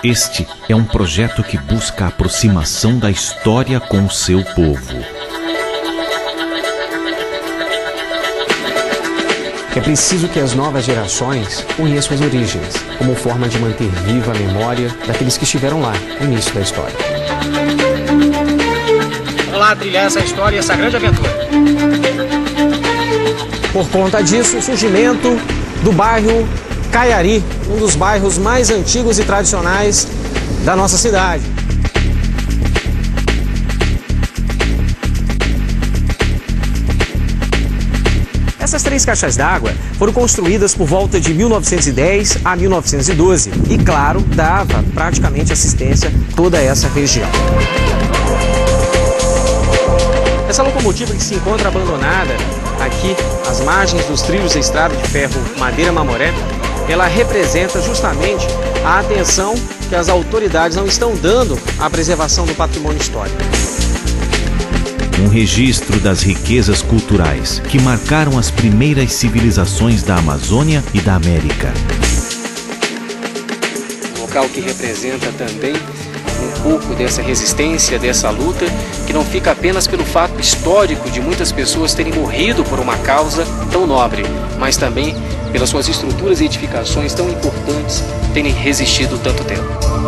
Este é um projeto que busca a aproximação da história com o seu povo. É preciso que as novas gerações conheçam as origens, como forma de manter viva a memória daqueles que estiveram lá no início da história. Vamos lá trilhar essa história e essa grande aventura. Por conta disso, o surgimento do bairro Caiari, um dos bairros mais antigos e tradicionais da nossa cidade. Essas 3 caixas d'água foram construídas por volta de 1910 a 1912 e, claro, dava praticamente assistência a toda essa região. Essa locomotiva que se encontra abandonada aqui às margens dos trilhos da estrada de ferro Madeira-Mamoré, ela representa justamente a atenção que as autoridades não estão dando à preservação do patrimônio histórico. Um registro das riquezas culturais que marcaram as primeiras civilizações da Amazônia e da América. Um local que representa também um pouco dessa resistência, dessa luta, que não fica apenas pelo fato histórico de muitas pessoas terem morrido por uma causa tão nobre, mas também pelas suas estruturas e edificações tão importantes terem resistido tanto tempo.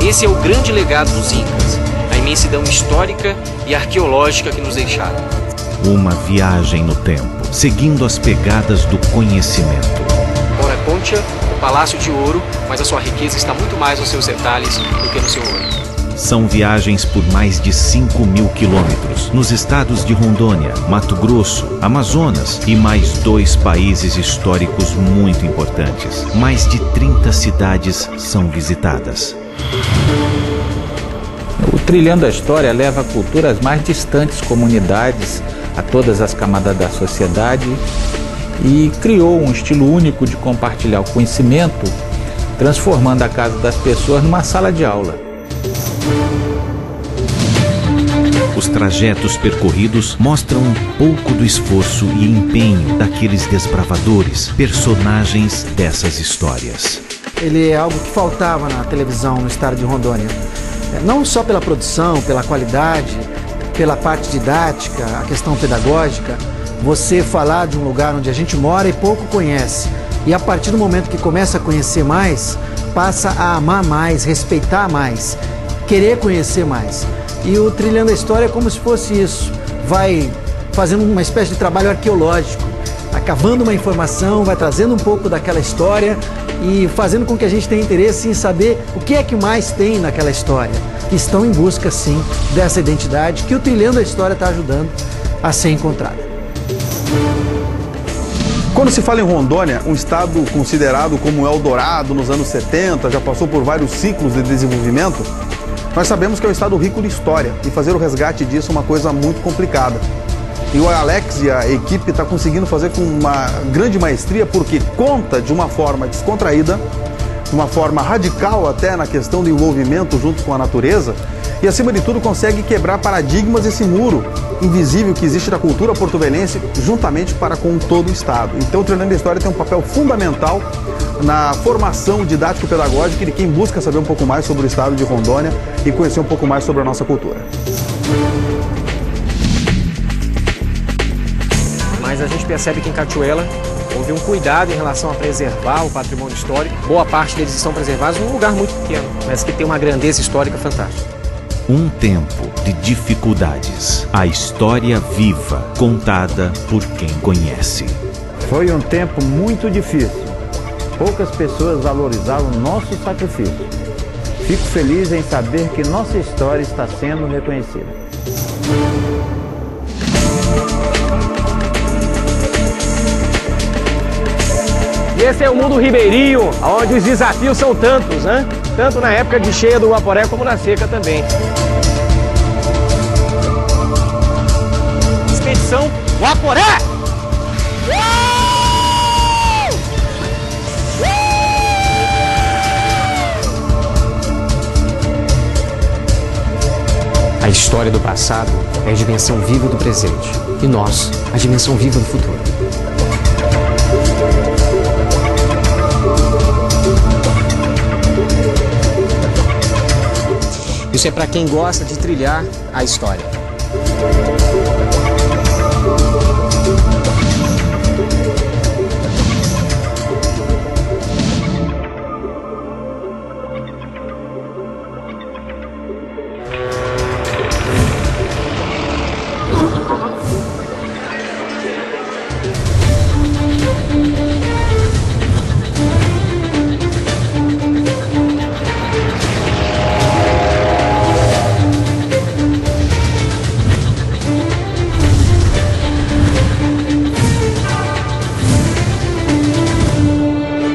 Esse é o grande legado dos Incas, a imensidão histórica e arqueológica que nos deixaram. Uma viagem no tempo, seguindo as pegadas do conhecimento. Ora Concha, o Palácio de Ouro, mas a sua riqueza está muito mais nos seus detalhes do que no seu ouro. São viagens por mais de 5.000 quilômetros, nos estados de Rondônia, Mato Grosso, Amazonas e mais 2 países históricos muito importantes. Mais de 30 cidades são visitadas. O Trilhando a História leva a cultura às mais distantes comunidades, a todas as camadas da sociedade, e criou um estilo único de compartilhar o conhecimento, transformando a casa das pessoas numa sala de aula. Os trajetos percorridos mostram um pouco do esforço e empenho daqueles desbravadores, personagens dessas histórias. Ele é algo que faltava na televisão no estado de Rondônia. Não só pela produção, pela qualidade, pela parte didática, a questão pedagógica, você falar de um lugar onde a gente mora e pouco conhece. E a partir do momento que começa a conhecer mais, passa a amar mais, respeitar mais, querer conhecer mais. E o Trilhando a História é como se fosse isso. Vai fazendo uma espécie de trabalho arqueológico, vai cavando uma informação, vai trazendo um pouco daquela história e fazendo com que a gente tenha interesse em saber o que é que mais tem naquela história. Estão em busca, sim, dessa identidade que o Trilhando a História está ajudando a ser encontrada. Quando se fala em Rondônia, um estado considerado como Eldorado nos anos 70, já passou por vários ciclos de desenvolvimento, nós sabemos que é um estado rico de história e fazer o resgate disso é uma coisa muito complicada. E o Alex e a equipe estão conseguindo fazer com uma grande maestria porque conta de uma forma descontraída, de uma forma radical até na questão do envolvimento junto com a natureza e, acima de tudo, consegue quebrar paradigmas, esse muro invisível que existe da cultura porto-velhense juntamente para com todo o estado. Então o Trilhando a História tem um papel fundamental na formação didático-pedagógica de quem busca saber um pouco mais sobre o estado de Rondônia e conhecer um pouco mais sobre a nossa cultura. Mas a gente percebe que em Cachoeira houve um cuidado em relação a preservar o patrimônio histórico. Boa parte deles estão preservados num lugar muito pequeno, mas que tem uma grandeza histórica fantástica. Um tempo de dificuldades. A história viva, contada por quem conhece. Foi um tempo muito difícil. Poucas pessoas valorizavam nosso sacrifício. Fico feliz em saber que nossa história está sendo reconhecida. E esse é o mundo ribeirinho, onde os desafios são tantos, né? Tanto na época de cheia do Guaporé como na seca também. Expedição Guaporé! A história do passado é a dimensão viva do presente e nós, a dimensão viva do futuro. Isso é para quem gosta de trilhar a história.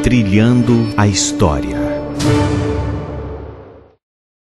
Trilhando a história.